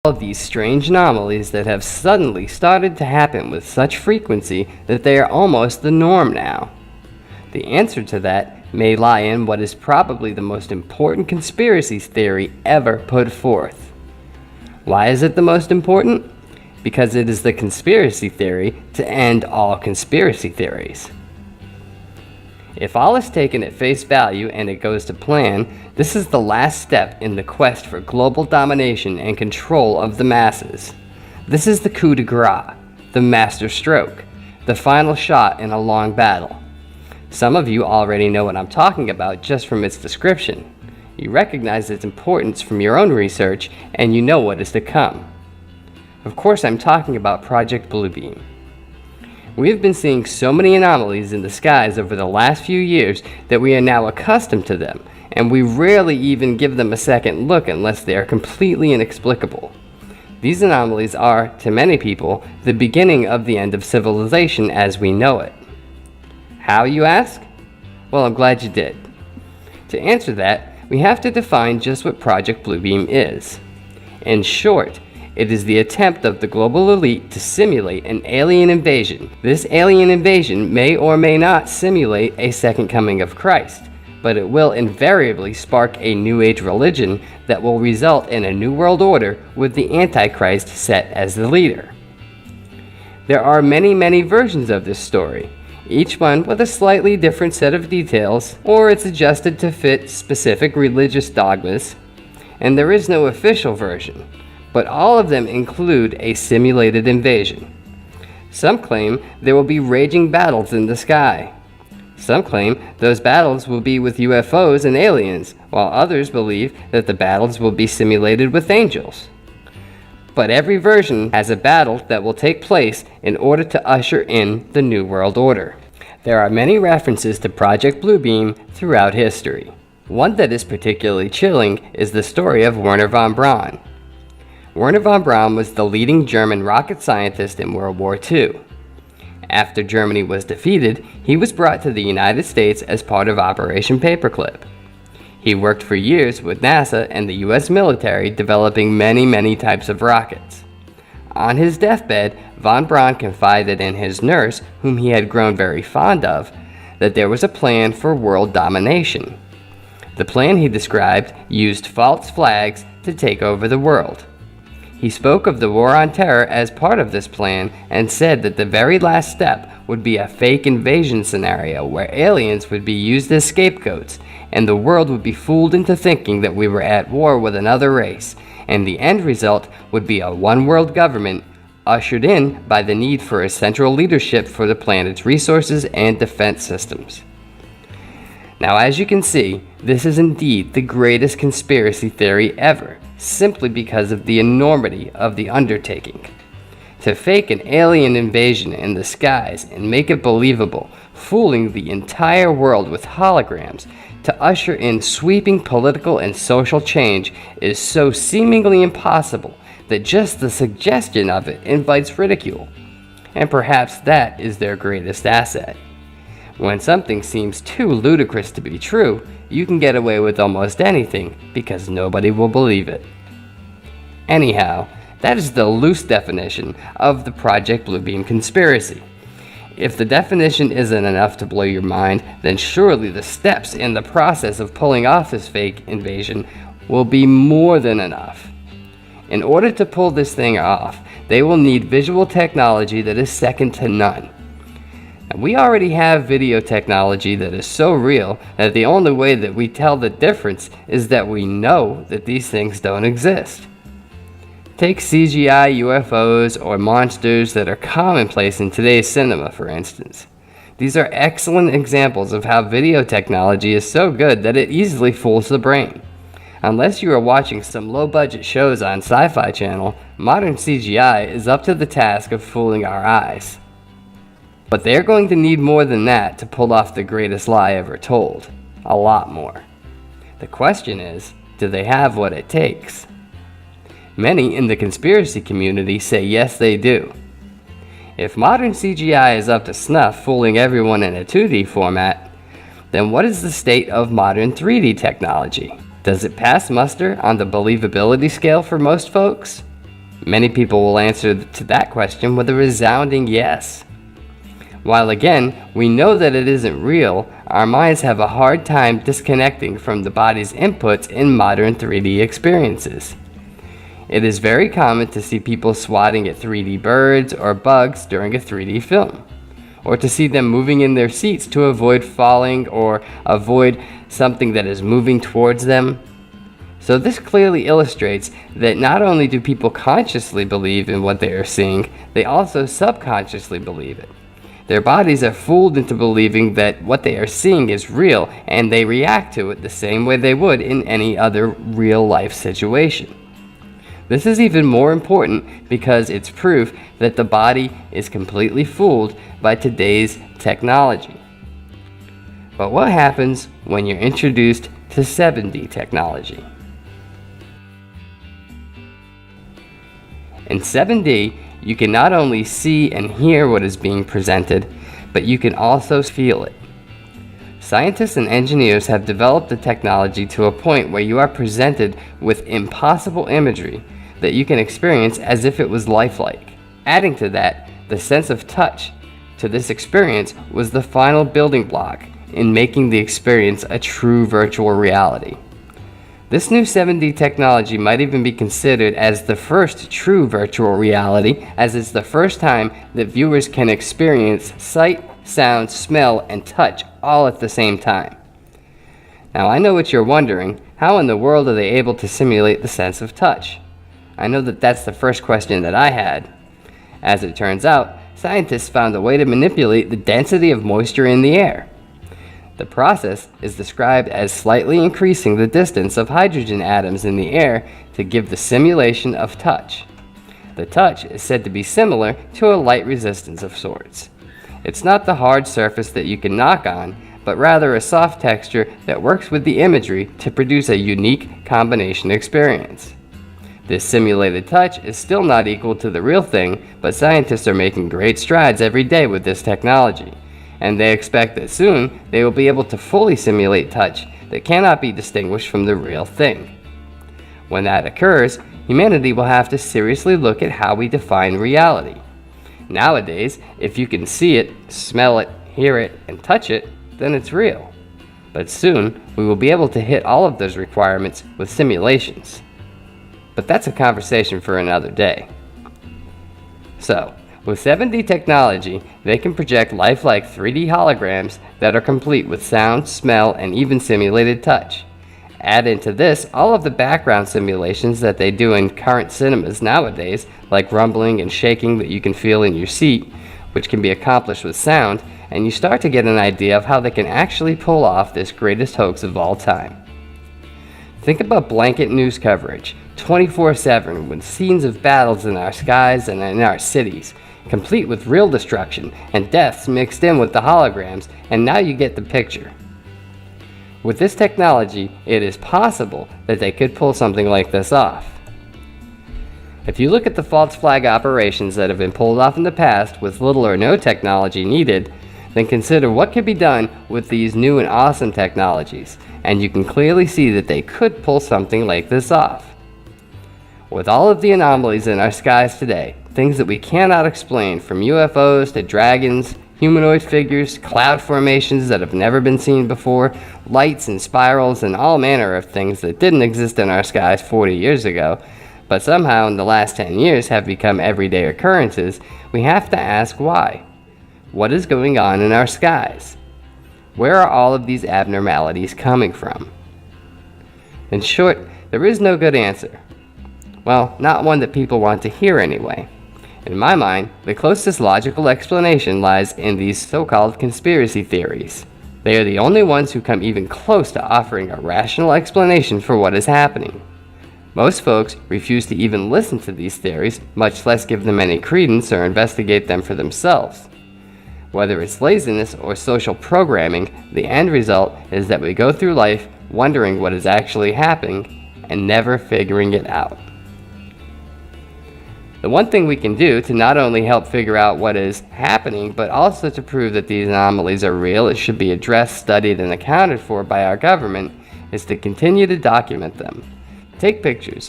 All of these strange anomalies that have suddenly started to happen with such frequency that they are almost the norm now. The answer to that may lie in what is probably the most important conspiracy theory ever put forth. Why is it the most important? Because it is the conspiracy theory to end all conspiracy theories. If all is taken at face value and it goes to plan, this is the last step in the quest for global domination and control of the masses. This is the coup de grace, the master stroke, the final shot in a long battle. Some of you already know what I'm talking about just from its description. You recognize its importance from your own research, and you know what is to come. Of course, I'm talking about Project Bluebeam. We have been seeing so many anomalies in the skies over the last few years that we are now accustomed to them, and we rarely even give them a second look unless they are completely inexplicable. These anomalies are, to many people, the beginning of the end of civilization as we know it. How, you ask? Well, I'm glad you did. To answer that, we have to define just what Project Bluebeam is. In short, it is the attempt of the global elite to simulate an alien invasion. This alien invasion may or may not simulate a second coming of Christ, but it will invariably spark a New Age religion that will result in a new world order with the Antichrist set as the leader. There are many versions of this story, each one with a slightly different set of details, or it's adjusted to fit specific religious dogmas, and there is no official version. But all of them include a simulated invasion. Some claim there will be raging battles in the sky. Some claim those battles will be with UFOs and aliens, while others believe that the battles will be simulated with angels. But every version has a battle that will take place in order to usher in the New World Order. There are many references to Project Bluebeam throughout history. One that is particularly chilling is the story of Wernher von Braun. Wernher von Braun was the leading German rocket scientist in World War II. After Germany was defeated, he was brought to the United States as part of Operation Paperclip. He worked for years with NASA and the US military developing many types of rockets. On his deathbed, von Braun confided in his nurse, whom he had grown very fond of, that there was a plan for world domination. The plan he described used false flags to take over the world. He spoke of the War on Terror as part of this plan and said that the very last step would be a fake invasion scenario where aliens would be used as scapegoats and the world would be fooled into thinking that we were at war with another race, and the end result would be a one-world government ushered in by the need for a central leadership for the planet's resources and defense systems. Now, as you can see, this is indeed the greatest conspiracy theory ever, simply because of the enormity of the undertaking. To fake an alien invasion in the skies and make it believable, fooling the entire world with holograms, to usher in sweeping political and social change is so seemingly impossible that just the suggestion of it invites ridicule. And perhaps that is their greatest asset. When something seems too ludicrous to be true, you can get away with almost anything because nobody will believe it. Anyhow, that is the loose definition of the Project Bluebeam conspiracy. If the definition isn't enough to blow your mind, then surely the steps in the process of pulling off this fake invasion will be more than enough. In order to pull this thing off, they will need visual technology that is second to none. We already have video technology that is so real that the only way that we tell the difference is that we know that these things don't exist. Take CGI UFOs or monsters that are commonplace in today's cinema, for instance. These are excellent examples of how video technology is so good that it easily fools the brain. Unless you are watching some low-budget shows on Sci-Fi Channel, modern CGI is up to the task of fooling our eyes. But they're going to need more than that to pull off the greatest lie ever told. A lot more. The question is, do they have what it takes? Many in the conspiracy community say yes they do. If modern CGI is up to snuff fooling everyone in a 2D format, then what is the state of modern 3D technology? Does it pass muster on the believability scale for most folks? Many people will answer to that question with a resounding yes. While again, we know that it isn't real, our minds have a hard time disconnecting from the body's inputs in modern 3D experiences. It is very common to see people swatting at 3D birds or bugs during a 3D film, or to see them moving in their seats to avoid falling or avoid something that is moving towards them. So this clearly illustrates that not only do people consciously believe in what they are seeing, they also subconsciously believe it. Their bodies are fooled into believing that what they are seeing is real, and they react to it the same way they would in any other real-life situation. This is even more important because it's proof that the body is completely fooled by today's technology. But what happens when you're introduced to 7D technology? In 7D, you can not only see and hear what is being presented, but you can also feel it. Scientists and engineers have developed the technology to a point where you are presented with impossible imagery that you can experience as if it was lifelike. Adding to that, the sense of touch to this experience was the final building block in making the experience a true virtual reality. This new 7D technology might even be considered as the first true virtual reality, as it's the first time that viewers can experience sight, sound, smell, and touch all at the same time. Now I know what you're wondering, how in the world are they able to simulate the sense of touch? I know that that's the first question that I had. As it turns out, scientists found a way to manipulate the density of moisture in the air. The process is described as slightly increasing the distance of hydrogen atoms in the air to give the simulation of touch. The touch is said to be similar to a light resistance of sorts. It's not the hard surface that you can knock on, but rather a soft texture that works with the imagery to produce a unique combination experience. This simulated touch is still not equal to the real thing, but scientists are making great strides every day with this technology, and they expect that soon they will be able to fully simulate touch that cannot be distinguished from the real thing. When that occurs, humanity will have to seriously look at how we define reality. Nowadays, if you can see it, smell it, hear it, and touch it, then it's real. But soon, we will be able to hit all of those requirements with simulations. But that's a conversation for another day. So, with 7D technology, they can project lifelike 3D holograms that are complete with sound, smell, and even simulated touch. Add into this all of the background simulations that they do in current cinemas nowadays, like rumbling and shaking that you can feel in your seat, which can be accomplished with sound, and you start to get an idea of how they can actually pull off this greatest hoax of all time. Think about blanket news coverage, 24/7, with scenes of battles in our skies and in our cities, complete with real destruction and deaths mixed in with the holograms, and now you get the picture. With this technology, it is possible that they could pull something like this off. If you look at the false flag operations that have been pulled off in the past with little or no technology needed, then consider what could be done with these new and awesome technologies, and you can clearly see that they could pull something like this off. With all of the anomalies in our skies today, things that we cannot explain, from UFOs to dragons, humanoid figures, cloud formations that have never been seen before, lights and spirals, and all manner of things that didn't exist in our skies 40 years ago, but somehow in the last 10 years have become everyday occurrences, we have to ask why. What is going on in our skies? Where are all of these abnormalities coming from? In short, there is no good answer. Well, not one that people want to hear anyway. In my mind, the closest logical explanation lies in these so-called conspiracy theories. They are the only ones who come even close to offering a rational explanation for what is happening. Most folks refuse to even listen to these theories, much less give them any credence or investigate them for themselves. Whether it's laziness or social programming, the end result is that we go through life wondering what is actually happening and never figuring it out. The one thing we can do to not only help figure out what is happening, but also to prove that these anomalies are real, it should be addressed, studied, and accounted for by our government, is to continue to document them. Take pictures,